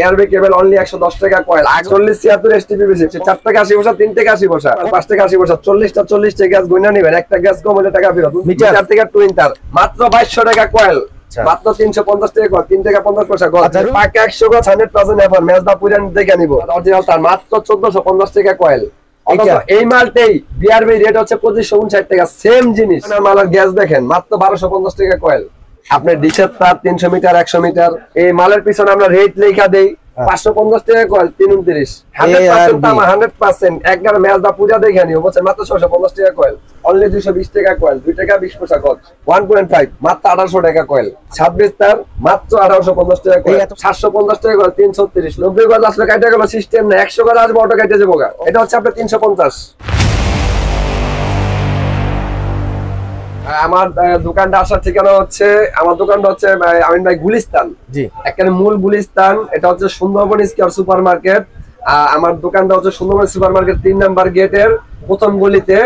ARB কেবল only 110 টাকা coil. 40 76 এসটিপিবিসি 4 টাকা 80 পয়সা, 3 টাকা 80 পয়সা, 5 টাকা 80 পয়সা, 40টা 40 টাকা গ্যাস গুণা নেবেন, একটা গ্যাস কম হলে টাকা ফেরত। মিটার থেকে টুইন্টার মাত্র 2200 টাকা কয়েল, মাত্র 350 টাকা কয়েল, 3 টাকা 50 পয়সা গজ। পাকা 100 গজ 100% এফআর মেজদা পুরান দেখে নিব অরিজিনাল তার মাত্র 1450 টাকা কয়েল। এই মালটাই বিআরবি রেট হচ্ছে 2559 টাকা, সেম জিনিস। মালের গ্যাস দেখেন মাত্র 1250 টাকা কয়েল। আপনার ডিশের তার 300 মিটার 100 মিটার, এই মালের পিছনে আমরা রেট লেখা দেই 550 টাকা কয়েল 329। 100% তামা 100% একবার মেজদা পূজা দেখে নিও বলছেন মাত্র 650 টাকা কয়েল, অনলি 220 টাকা কয়েল, 2 টাকা 20 পয়সা গজ। 1.5 মাত্র 1800 টাকা কয়েল, 26 তার মাত্র 1850 টাকা কয়েল, 750 টাকা কয়েল 330। 90 গজ আসলে কাটা গেল সিস্টেম না, 100 গজ আসবে অটো কাটে যাবো গা। এটা হচ্ছে আপনার 350। আমার দোকানটা আসার ঠিকানা হচ্ছে, আমার দোকানটা হচ্ছে আমিন ভাই গুলিস্তান, জি এখানে মূল গুলিস্তান। এটা হচ্ছে সুন্দরবন স্কয়ার সুপার মার্কেট। আমার দোকানটা হচ্ছে সুন্দরবন সুপার মার্কেট 3 নাম্বার গেটের প্রথম গলিতে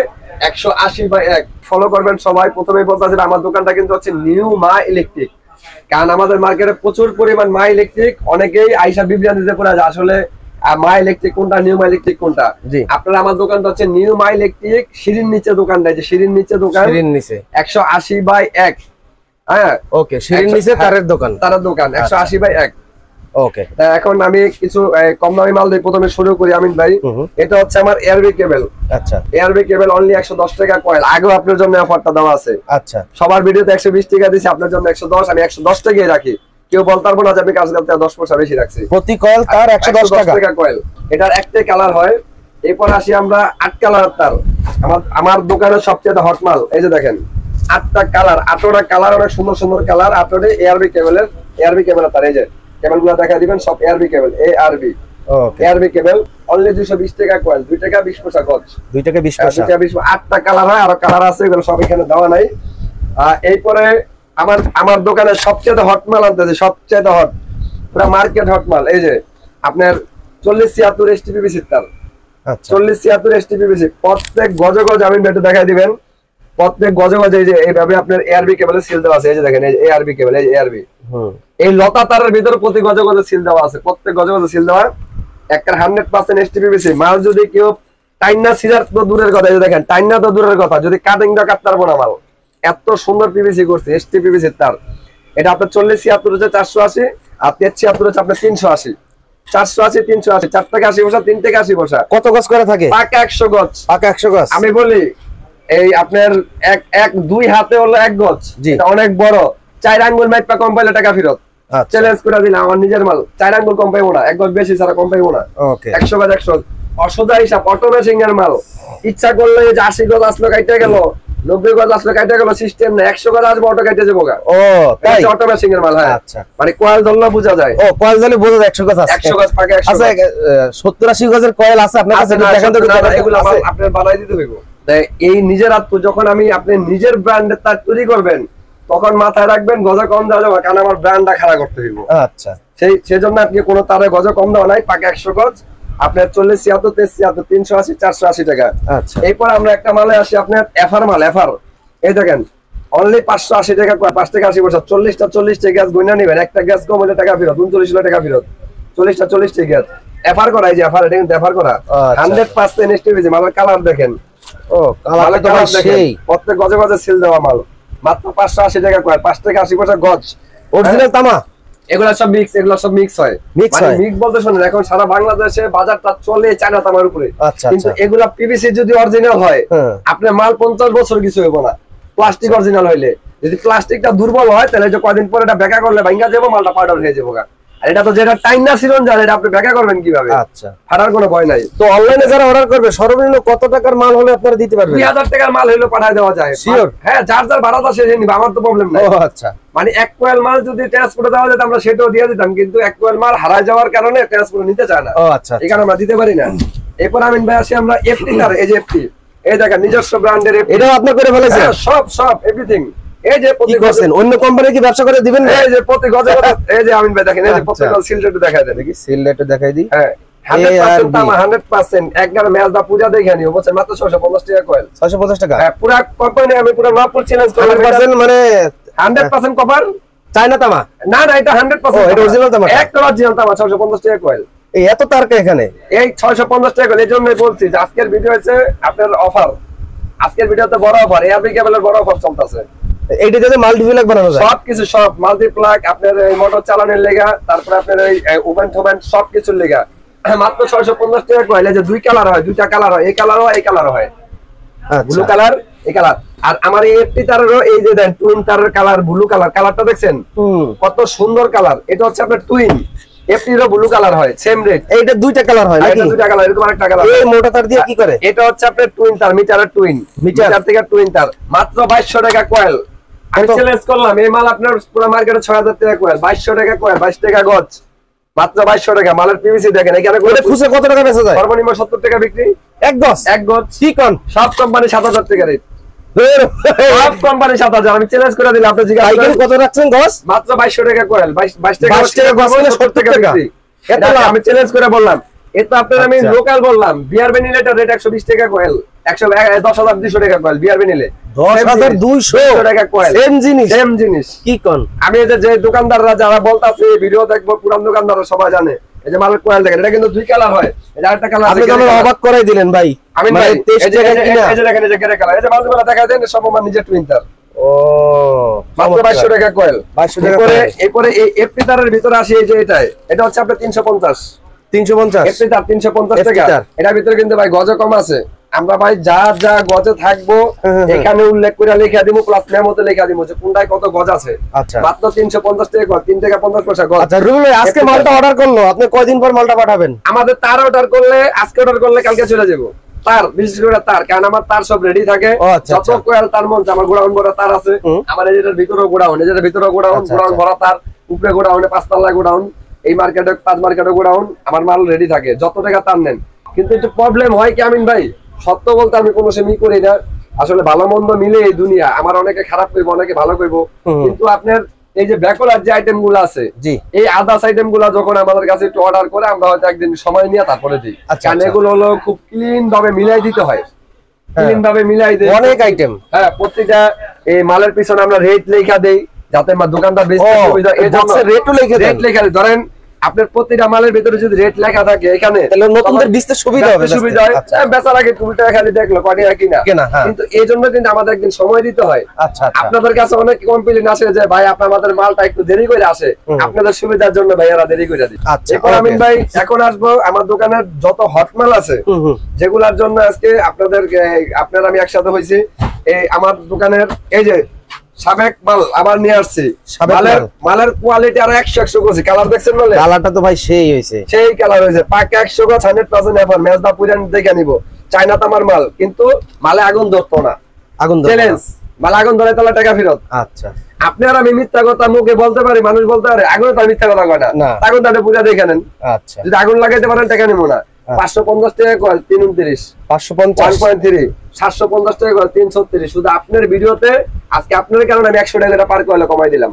180/1। ফলো করবেন সবাই। প্রথমেই বলতে চাই আমার দোকানটা কিন্তু হচ্ছে নিউ মা ইলেকট্রিক, কারণ আমাদের মার্কেটে প্রচুর পরিমাণ মা ইলেকট্রিক, অনেকেই আইসা বিভ্রান্তিতে পড়ে যায় আসলে মা ইলেকট্রিক কোনটা নিউ মা ইলেকট্রিক কোনটা। আপনারা আমার দোকানটা হচ্ছে নিউ মা ইলেকট্রিক, সিঁড়ির নিচে দোকানটা, যে সিঁড়ির নিচে দোকান, সিঁড়ির নিচে 180/1। হ্যাঁ ওকে, সিঁড়ির নিচে তারের দোকান, তারের দোকান 180/1। ওকে, এখন আমি কিছু কম দামি মাল দিয়ে প্রথমে শুরু করি আমিন ভাই। এটা হচ্ছে আমার এআরবি কেবল। আচ্ছা, এআরবি কেবল অনলি 110 টাকা কয়েল। আগেও আপনার জন্য অফারটা দেওয়া আছে। আচ্ছা, সবার ভিডিওতে 120 টাকা দিছি, আপনার জন্য 110। আমি 110 টাকাই রাখি, কেউ বলতে পারবো না যে আমি কাজ করতে 10 পয়সা বেশি রাখছি। প্রতি কয়েল তার 110 টাকা কয়েল। এটার একটাই কালার হয়। এরপর আসি আমরা 8 কালার তার। আমার দোকানের সবচেয়ে হট মাল এই যে দেখেন 8টা কালার, 8টা কালার, অনেক সুন্দর সুন্দর কালার। 8টা এআরবি কেবলের, এআরবি কেবল তার এই যে কেবলগুলো দেখা দিবেন সব এআরবি কেবল, এআরবি। ওকে, এআরবি কেবল অনলি 220 টাকা কয়েল, 2 টাকা 20 পয়সা গজ, 2 টাকা 20 পয়সা, 2 টাকা 20। 8টা কালার হয়, আর কালার আছে, এগুলো সব এখানে দেওয়া নাই। এরপরে আমার দোকানে সবচেয়ে হট মাল আনতেছে, সবচেয়ে হট, পুরো মার্কেট হট মাল। এই যে আপনার 40 76 এসটিপিবিসি তার। আচ্ছা, 40 76 এসটিপিবিসি প্রত্যেক গজে গজে আমি একটু দেখাই দিবেন। প্রত্যেক গজে গজে এই যে এইভাবে আপনার এআরবি কেবলের সিল দেওয়া আছে। এই যে দেখেন এই এআরবি কেবল, এই এআরবি, এই লতা তারের ভিতরে প্রতি গজে গজে সিল দেওয়া আছে, প্রত্যেক গজে গজে সিল দেওয়া। একটা 100% এসটিপিবিসি মাল। যদি কেউ টাইনা সিজার তো দূরের কথা, এই যে দেখেন টাইনা তো দূরের কথা, যদি কাটিং দা কাটতে পারবো না মাল, এত সুন্দর পিভিসি করছে এসটিপিবিসি তার। এটা আপনার 40 76 হচ্ছে 480, আর 76 হচ্ছে আপনার 380। 480 380, 4 টাকা 80 পয়সা, 3 টাকা 80 পয়সা। কত গজ করে থাকে? পাকা 100 গজ, পাকা 100 গজ। আমি বলি এই আপনার এক 2 হাতে হলো 1 গজ, এটা অনেক বড়। 4 আঙ্গুল মাইপা কম পাইলে টাকা ফেরত। চ্যালেঞ্জ করে দিলাম, আমার নিজের মাল 4 আঙ্গুল কম পাইবো না, 1 গজ বেশি ছাড়া কম পাইবো না। ওকে, 100 গজ 100, অসদা হিসাব, অটো মেশিং এর মাল। ইচ্ছা করলে যে 80 গজ আসলো কাইটা গেল, 90 গজ আসলে কাইটা গেল, সিস্টেম না, 100 গজ আসবে অটো কাইটা যাবো গা। ও তাই, অটো মেশিং এর মাল। হ্যাঁ আচ্ছা, মানে কয়েল ধরলে বোঝা যায়। ও কয়েল ধরলে বোঝা যায় 100 গজ আছে, 100 গজ পাকা 100। আচ্ছা 70 80 গজের কয়েল আছে আপনার কাছে? দেখেন তো, এগুলো আপনি বানাই দিতে হইব। তাই এই নিজের আত্ম যখন আপনি নিজের ব্র্যান্ডের তার তৈরি করবেন, তখন মাথায় রাখবেন গজা কম দেওয়া যাবে, কারণ আমার ব্র্যান্ডটা খারাপ করতে হইব। আচ্ছা, সেজন্য আপনি কোনো তারে গজা কম দেওয়া নাই, পাকা 100 গজ আপনার 40 76 73 380 480 টাকা। আচ্ছা, এরপর আমরা একটা মালে আসি আপনার এফআর মাল। এফআর এই দেখেন অনলি 580 টাকা, 5 টাকা 80 পয়সা। 40টা 40 টাকা গ্যাস গুণা নেবেন, একটা গ্যাস কম হলে টাকা ফেরত, 39 টাকা ফেরত। 40টা 40 টাকা গ্যাস এফআর করা, এই যে এফআর, এটা কিন্তু এফআর করা 100% এসটিবিসি। মালের কালার দেখেন, ও কালার তো সেই প্রত্যেক গজে গজে সিল দেওয়া মাল, মাত্র 580 টাকা কয়েল, 5 টাকা 80 পয়সা গজ। অরিজিনাল তামা, এগুলা সব মিক্স, এগুলা সব মিক্স হয়। মানে মিক্স বলতে শুনেন, এখন সারা বাংলাদেশে বাজারটা চলে চায়না তামার উপরে। কিন্তু এগুলা পিভিসি যদি অরিজিনাল হয়, আপনার মাল 50 বছর কিছু হইব না। প্লাস্টিক অরিজিনাল হইলে, যদি প্লাস্টিকটা দুর্বল হয় তাহলে যে কয়দিন পরে এটা বেকা করলে ভাঙা যাবে, মালটা পাউডার হয়ে যাবে। আর এটা তো যেটা টাইনা সিরঞ্জান, এটা আপনি বেকা করবেন কিভাবে? আচ্ছা, ফাটার কোনো ভয় নাই। তো অনলাইনে যারা অর্ডার করবে সর্বনিম্ন কত টাকার মাল হলে আপনারা দিতে পারবেন? 2000 টাকার মাল হইলো পাঠায় দেওয়া যায়। শিওর? হ্যাঁ, যার যার ভাড়াটা শেষে নিবে, আমার তো প্রবলেম নাই। ও আচ্ছা, মানে 1 কয়েল মাল যদি ট্রান্সপোর্টে দেওয়া যেত আমরা সেটাও দিয়ে দিতাম, কিন্তু 1 কয়েল মাল হারায় যাওয়ার কারণে ট্রান্সপোর্ট নিতে চায় না। ও আচ্ছা, এই কারণে আমরা দিতে পারি না। এরপর আমিন ভাই আসি আমরা এফটি তার। এই যে এফটি, এই দেখেন নিজস্ব ব্র্যান্ডের, এটাও আপনি করে ফেলেছেন? সব এভরিথিং। এই যে প্রতি করছেন, অন্য কোম্পানি কি ব্যবসা করে দিবেন? এই যে প্রতি গজে গজে, এই যে আমিন ভাই দেখেন, এই যে প্রতি গজ সিল রেট দেখায় দেন, দেখি সিল রেট দেখাই দিই। হ্যাঁ 100% তামা, 100% একবার মেজদা পূজা দেখে নিও বলছেন মাত্র 650 টাকা কয়েল। 650 টাকা? হ্যাঁ, পুরো কোম্পানি আমি পুরো নবপুর চ্যালেঞ্জ করে 100% মানে 100% কভার, চায়না তামা? না না, এটা 100% এটা অরিজিনাল তামা, একটা অরিজিনাল তামা। 650 টাকা কয়েল। এই এত তারকা এখানে? এই 650 টাকা কয়েল। এই জন্যই বলছি যে আজকের ভিডিও হচ্ছে আপনার অফার। আজকের ভিডিওতে বড় অফার, এআরবি কেবলের বড় অফার চলতেছে। এইটা যদি মাল্টিপ্লাগ বানানো যায়, সবকিছু, সব মাল্টিপ্লাগ, আপনার এই মোটর চালানোর লেগা, তারপর আপনার এই ওভেন টোভেন সবকিছুর লেগা মাত্র 650 টাকা কয়েল। এই যে দুই কালার হয়, দুইটা কালার হয়, এই কালার হয়, এই কালার হয়, ব্লু কালার, এই কালার। আর আমার এই এফটি তারেরও এই যে দেন টুইন তারের কালার, ব্লু কালার, কালারটা দেখছেন কত সুন্দর কালার। এটা হচ্ছে আপনার টুইন, এফটিরও ব্লু কালার হয়, সেম রেট। এইটা দুইটা কালার হয় নাকি? এটা দুইটা কালার, এরকম একটা কালার। এই মোটা তার দিয়ে কি করে? এটা হচ্ছে আপনার টুইন তার, মিটারের টুইন, মিটার থেকে টুইন তার, মাত্র 2200 টাকা কয়েল। আমি চ্যালেঞ্জ করলাম, এই মাল আপনার পুরো মার্কেটে 6000 টাকা কয়েল, 2200 টাকা কয়েল, 22 টাকা গজ, মাত্র 2200 টাকা। মালের পিভিসি দেখেন এখানে খুচরা কত টাকা বেচা যায়? সর্বনিম্ন 70 টাকা বিক্রি। এক গজ কি কোন? সব কোম্পানি 7000 টাকা রেট, সব কোম্পানি 7000। আমি চ্যালেঞ্জ করে দিলাম, আপনি জিজ্ঞাসা করেন কত রাখছেন গজ? মাত্র 2200 টাকা কয়েল, 22 টাকা গজ, 70 টাকা বিক্রি। এটা আমি চ্যালেঞ্জ করে বললাম। এটা আপনার আমি লোকাল বললাম। বিআর ভ্যানিলেটার রেট 120 টাকা কয়েল, 10200 টাকা কয়েল। বিআর ভ্যানিলে 10200 টাকা কয়েল, সেম জিনিস। কি কোন? আমি এই যে দোকানদাররা যারা বলতাছে ভিডিও দেখবো, পুরান দোকানদাররা সবাই জানে এই যে মালের কয়েল দেখেন, এটা কিন্তু দুই কালার হয়। এটা একটা কালার আছে, আপনি তো অবাক করাই দিলেন ভাই। আমি ভাই এই যে দেখেন, এই যে গ্রে কালার, এই যে মালগুলো দেখা দেন, সব আমার নিজের টুইন্টার। ও মাত্র 2200 টাকা কয়েল, 2200 টাকা। এরপরে এই এফটি তারের ভিতরে আসি, এই যে এটা হচ্ছে আপনার 350 এফটি তার 350 টাকা। এটার ভিতরে কিন্তু ভাই গজে কম আছে। আমরা ভাই যা যা গজে থাকবো এখানে উল্লেখ করে লেখা দিব, প্লাস মেমোতে লেখা দিব যে কোনটায় কত গজ আছে। মাত্র 350 টাকা গজ, 3 টাকা 50 পয়সা গজ। আচ্ছা রুবেল ভাই, আজকে মালটা অর্ডার করলো, আপনি কয়দিন পর মালটা পাঠাবেন? আমাদের তার অর্ডার করলে, আজকে অর্ডার করলে কালকে চলে যাবো। তার বিশেষ করে তার, কারণ আমার তার সব রেডি থাকে। যত কয়েল তার মধ্যে আমার গোডাউন ভরা তার আছে। আমার এটার ভিতরেও গোডাউন, এটার ভিতরেও গোডাউন, গোডাউন ভরা তার, উপরে গোডাউনে 5 তলা গোডাউন, এই মার্কেটে 5 মার্কেটে গোডাউন, আমার মাল রেডি থাকে যত টাকা তার নেন। কিন্তু একটু প্রবলেম হয় কি আমিন ভাই, সত্য বলতে আমি কোনো সেমি করি না। আসলে ভালো মন্দ মিলে এই দুনিয়া, আমার অনেকে খারাপ করবো, অনেকে ভালো করবো। কিন্তু আপনার এই যে ব্যাকলার যে আইটেম গুলো আছে, এই আদার্স আইটেম গুলা যখন আমাদের কাছে একটু অর্ডার করে, আমরা হয়তো একদিন সময় নিয়ে তারপরে দিই। কারণ এগুলো হলো খুব ক্লিন ভাবে মিলাই দিতে হয়, ক্লিন ভাবে মিলাই দেয় অনেক আইটেম। হ্যাঁ, প্রত্যেকটা এই মালের পিছনে আমরা রেট লেখা দেই, যাতে দোকানদার বেশি সুবিধা। এই জন্য রেট লেখা দেই। ধরেন আপনার প্রতিটা মালের ভিতরে যদি রেট লেখা থাকে এখানে, তাহলে নতুনদের বুঝতে সুবিধা হবে, সুবিধা হয়। বেচার আগে টুলটা খালি দেখলো কয়টা কিনা। কিন্তু এই জন্য কিন্তু আমাদের একদিন সময় দিতে হয়। আপনাদের কাছে অনেক কমপ্লেইন আসে যে ভাই আপনার আমাদের মালটা একটু দেরি করে আসে, আপনাদের সুবিধার জন্য ভাইয়ারা দেরি করে দিই। এরপর আমিন ভাই এখন আসবো আমার দোকানের যত হট মাল আছে, যেগুলার জন্য আজকে আপনার আমি একসাথে হয়েছি। এই আমার দোকানের এই যে সাবেক মাল আবার নিয়ে আসছি। মালের কোয়ালিটি আর 100 করছি। কালার দেখছেন বলে? কালারটা তো ভাই সেই হয়েছে, সেই কালার হয়েছে। পাকা 100 গজ, 100% এফআর, মেজদা পুরান দেখে নিব। চায়না তামার মাল, কিন্তু মালে আগুন ধরতো না। আগুন চ্যালেঞ্জ, মালে আগুন ধরে তাহলে টাকা ফেরত। আচ্ছা, আপনার আমি মিথ্যা কথা মুখে বলতে পারি, মানুষ বলতে পারে, আগুন তো মিথ্যা কথা কয় না। আগুন তাহলে পুরা দেখে নেন। আচ্ছা, যদি আগুন লাগাইতে পারেন টাকা নিব না। 550 টাকা কয়েল 329, 550 1.3, 750 টাকা কয়েল 336। শুধু আপনার ভিডিওতে আজকে আপনার কারণে আমি 100 টাকা পার কয়েলে কমাই দিলাম।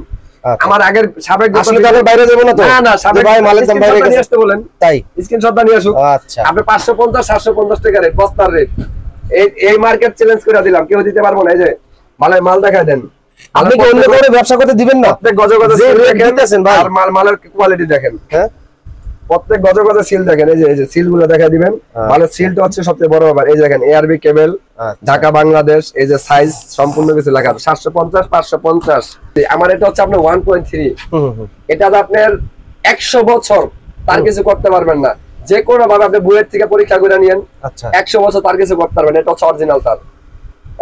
আমার আগের সাবেক দোকানে বাইরে যাব না তো? না, সাবেক ভাই মালের দাম বাইরে নিয়ে আসতে বলেন, তাই স্ক্রিনশটটা নিয়ে আসুক। আচ্ছা, আপনি 550 750 টাকা রেট, বস্তার রেট। এই মার্কেট চ্যালেঞ্জ করে দিলাম, কেউ দিতে পারবো না। এই যে মাল দেখায় দেন। আপনি কি অন্য করে ব্যবসা করতে দিবেন না? প্রত্যেক গজে গজে সিল দেখেন ভাই, আর মালের কোয়ালিটি দেখেন। হ্যাঁ, প্রত্যেক গজে গজে সিল দেখেন। এই যে সিল গুলো দেখা দিবেন। মালের সিলটা হচ্ছে সবচেয়ে বড় ব্যাপার। এই দেখেন এআরবি কেবল, ঢাকা বাংলাদেশ, এই যে সাইজ সম্পূর্ণ কিছু লেখা আছে 750 550। আমার এটা হচ্ছে আপনার 1.3। এটা আপনার 100 বছর তার কিছু করতে পারবেন না। যে কোনো ভাবে আপনি বুয়েট থেকে পরীক্ষা করে নিয়েন, 100 বছর তার কিছু করতে পারবেন। এটা হচ্ছে অরিজিনাল তার।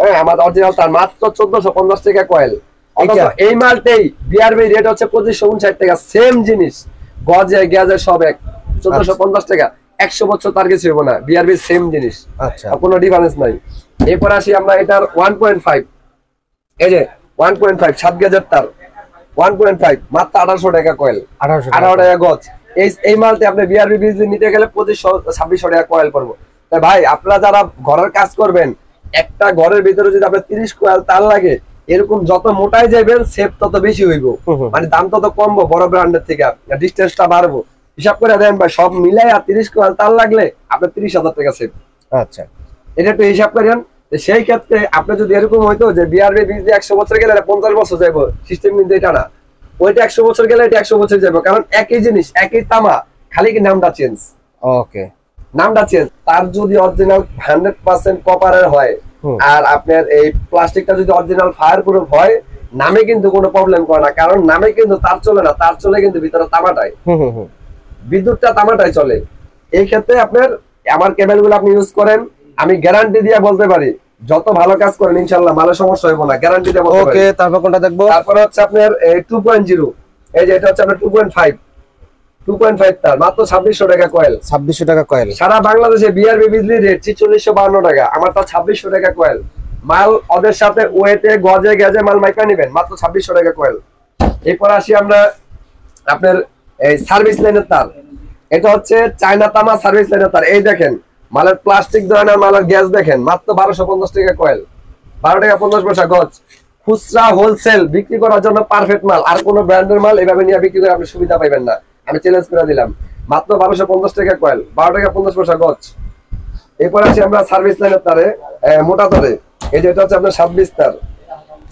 হ্যাঁ, আমার অরিজিনাল তার মাত্র 1450 টাকা কয়েল। এই মালটাই বিআরবি রেট হচ্ছে 2559 টাকা। সেম জিনিস, গজে গেজে সব এক, 1450 টাকা। 100 বছর তার কিছু হইব না। বিআরবি সেম জিনিস, আচ্ছা, কোনো ডিফারেন্স নাই। এরপর আসি আমরা এটার 1.5। এই যে 1.5 7 গেজের তার 1.5, মাত্র 1800 টাকা কয়েল, 18 টাকা গজ। এই মালতে আপনি বিআরবি বিজলি নিতে গেলে 2500-2600 টাকা কয়েল পড়বো। তাই ভাই, আপনারা যারা ঘরের কাজ করবেন, একটা ঘরের ভিতরে যদি আপনার 30 কয়েল তার লাগে, এরকম যত মোটাই যাবেন সেফ তত বেশি হইব, মানে দাম তত কমবো বড় ব্র্যান্ডের থেকে, ডিসটেন্সটা বাড়বো। হিসাব করে দেন ভাই, সব মিলাই আর 30 কয়েল তার লাগলে আপনার 30,000 টাকা সেফ। আচ্ছা, এটা একটু হিসাব করেন। সেই ক্ষেত্রে আপনি যদি এরকম হইতো যে বিআরবি বিজলি 100 বছর গেলে 50 বছর যাইবো, সিস্টেম কিন্তু এটা না। ওইটা 100 বছর গেলে এটা 100 বছর যাবে, কারণ একই জিনিস একই তামা, খালি কি নামটা চেঞ্জ। ওকে, নামটা চেঞ্জ। তার যদি অরিজিনাল 100% কপারের হয় আর আপনার এই প্লাস্টিকটা যদি অরিজিনাল ফায়ার প্রুফ হয়, নামে কিন্তু কোনো প্রবলেম করে না, কারণ নামে কিন্তু তার চলে না, তার চলে কিন্তু ভিতরে তামাটাই, বিদ্যুৎটা তামাটাই চলে। এই ক্ষেত্রে আপনার আমার কেবল গুলো আপনি ইউজ করেন, আমি গ্যারান্টি দিয়ে বলতে পারি যত ভালো কাজ করেন ইনশাআল্লাহ মালের সমস্যা হবে না, গ্যারান্টি দিয়ে বলতে পারি। ওকে, তারপর কোনটা দেখবো? তারপর হচ্ছে আপনার 2.0, এই যে এটা হচ্ছে আপনার 2.5 তার, মাত্র 2600 টাকা কয়েল। 2600 টাকা কয়েল। সারা বাংলাদেশে বিআরবি বিজলি রেট 4652 টাকা, আমার তা 2600 টাকা কয়েল। মাল ওদের সাথে ওয়েতে গজে গেজে মাল মাইকা নেবেন, মাত্র 2600 টাকা কয়েল। এরপর আসি আমরা আপনার এই সার্ভিস লাইনের তার, এটা হচ্ছে চায়না তামা সার্ভিস লাইনের তার। এই দেখেন মালের প্লাস্টিক ধরনের মালের গ্যাস দেখেন, মাত্র 1250 টাকা কয়েল, 12 টাকা 50 পয়সা গজ। খুচরা হোলসেল বিক্রি করার জন্য পারফেক্ট মাল, আর কোন ব্র্যান্ডের মাল এভাবে নিয়ে বিক্রি করে আপনি সুবিধা পাইবেন না, আমি চ্যালেঞ্জ করে দিলাম। মাত্র 1250 টাকা কয়েল, 12 টাকা 50 পয়সা গজ। এরপর আসি আমরা সার্ভিস লাইনের তারে, মোটা তারে, এই যে এটা হচ্ছে আপনার 26 তার,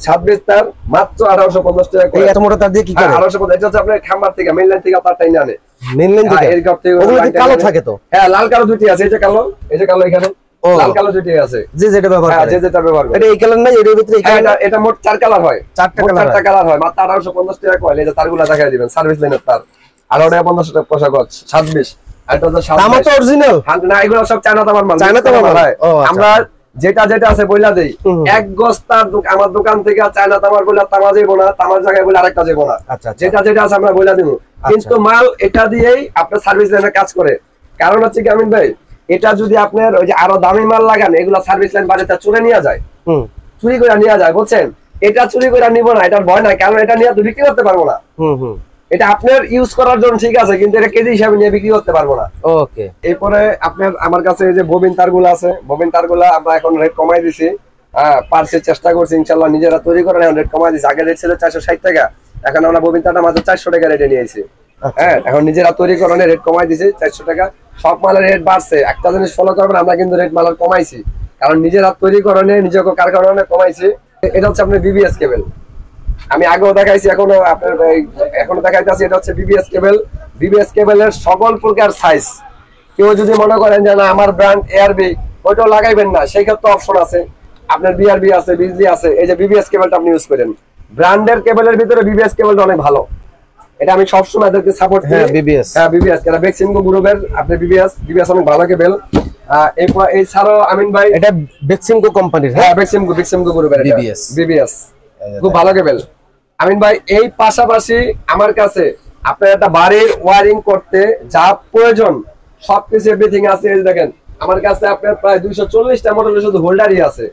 26 তার মাত্র 1850 টাকা কয়েল। এই এত মোটা তার দিয়ে কি করে? 1850, এটা হচ্ছে আপনার খাম্বার থেকে মেইন লাইন থেকে তারটাই নিয়ে আনে। মেইন লাইন থেকে? এর গপ থেকে ওগুলো কি কালো থাকে তো? হ্যাঁ, লাল কালো দুটি আছে, এই যে কালো, এই যে কালো, এখানে লাল কালো দুটি আছে, যে যেটা ব্যবহার করে। যে যেটা ব্যবহার করে। এটা এই কালার না, এর ভিতরে এই কালার? এটা মোট 4 কালার হয়, 4টা কালার হয়, মাত্র 1850 টাকা কয়েল। এই যে তারগুলো দেখাই দিবেন, সার্ভিস লাইনের তার, 18 টাকা 50 টাকা পয়সা গজ, 26। আর এটা হচ্ছে তামা তো অরিজিনাল না, এগুলো সব চায়না তামার মাল, চায়না তামার মাল। আমরা যেটা যেটা আছে বইলা দেই, এক গজ তার আমার দোকান থেকে চায়না তামার বইলা তামা যাবো না, তামার জায়গায় বলে আরেকটা যাবো না, যেটা যেটা আছে আমরা বইলা দিব। কিন্তু মাল এটা দিয়েই আপনার সার্ভিস লাইনে কাজ করে। কারণ হচ্ছে কি আমিন ভাই, এটা যদি আপনার ওই যে আরো দামি মাল লাগান, এগুলা সার্ভিস লাইন বাড়িতে চুরে নিয়ে যায়, চুরি করে নিয়ে যায়, বুঝছেন? এটা চুরি করে নিব না, এটার ভয় নাই, কারণ এটা নিয়ে তো বিক্রি করতে পারবো না। এটা আপনার ইউজ করার জন্য ঠিক আছে, কিন্তু এটা কেজি হিসাবে নিয়ে বিক্রি করতে পারবো না। ওকে। এরপরে আপনার আমার কাছে এই যে ববিন তারগুলো আছে, ববিন তারগুলো আমরা এখন রেট কমাই দিছি, পারছে চেষ্টা করছি ইনশাআল্লাহ, নিজেরা তৈরি করে এখন রেট কমাই দিছি। আগে রেট ছিল 460 টাকা, এখন আমরা ববিন তারটা মাত্র 400 টাকা রেটে নিয়েছি। হ্যাঁ, এখন নিজেরা তৈরি করে রেট কমাই দিছি 400 টাকা। সব মালের রেট বাড়ছে, একটা জিনিস ফলো করবেন, আমরা কিন্তু রেট মালের কমাইছি, কারণ নিজেরা তৈরি করে নিজেকে কারখানা কমাইছি। এটা হচ্ছে আপনার বিবিএস কেবল, আমি আগেও দেখাইছি, এখনো আপনার এখনো দেখাইতেছি। এটা হচ্ছে বিবিএস কেবল। বিবিএস কেবলের সকল প্রকার সাইজ, কেউ যদি মনে করেন যে না আমার ব্র্যান্ড এআরবি, ওইটাও লাগাইবেন না, সেই ক্ষেত্রে অপশন আছে, আপনার বিআরবি আছে, বিজলি আছে। এই যে বিবিএস কেবলটা আপনি ইউজ করেন, ব্র্যান্ডের কেবলের ভিতরে বিবিএস কেবলটা অনেক ভালো, এটা আমি সবসময় এদেরকে সাপোর্ট করি। বিবিএস, হ্যাঁ বিবিএস, এটা বেক্সিমকো গ্রুপের আপনার বিবিএস অনেক ভালো কেবল। এছাড়াও আমিন ভাই, এটা বেক্সিমকো কোম্পানির। হ্যাঁ বেক্সিমকো গ্রুপের বিবিএস খুব ভালো কেবল। আমিন ভাই, এই পাশাপাশি আমার কাছে আপনার একটা বাড়ির ওয়ারিং করতে যা প্রয়োজন সবকিছু এভরিথিং আছে। এই দেখেন আমার কাছে আপনার প্রায় 240টা মডেলের শুধু হোল্ডারই আছে।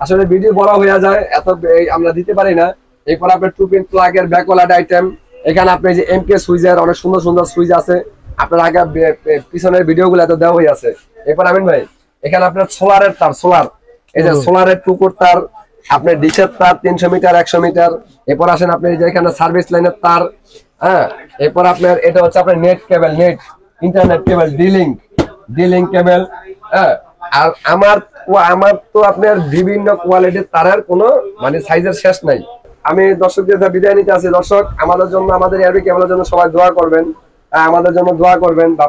আসলে ভিডিও বড় হয়ে যায়, এত আমরা দিতে পারি না। এরপর আপনার 2 পিন প্লাগের ব্যাকওয়ালার আইটেম, এখানে আপনি যে এমকে সুইচের অনেক সুন্দর সুন্দর সুইচ আছে, আপনার আগে পিছনের ভিডিওগুলো এত দেওয়া হয়ে আছে। এরপর আমিন ভাই, এখানে আপনার সোলারের তার, সোলার, এই যে সোলারের টুকুর তার, আপনার ডিশের তার 300 মিটার 100 মিটার। এরপর আসেন আপনি যে এখানে সার্ভিস লাইনের তার, হ্যাঁ। এরপর আপনার এটা হচ্ছে আপনার নেট কেবল, নেট ইন্টারনেট কেবল, ডিলিং কেবল, হ্যাঁ। আর আমার তো আপনার বিভিন্ন কোয়ালিটির তারের কোনো মানে সাইজের শেষ নাই। আমি দর্শকদের বিদায় নিতে আছি। দর্শক, আমাদের জন্য, আমাদের এআরবি কেবলের জন্য সবাই দোয়া করবেন, আমাদের জন্য দোয়া করবেন, বা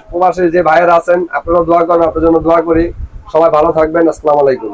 প্রবাসী যে ভাইয়েরা আছেন আপনারাও দোয়া করবেন, আপনাদের জন্য দোয়া করি। সবাই ভালো থাকবেন। আসসালামু আলাইকুম।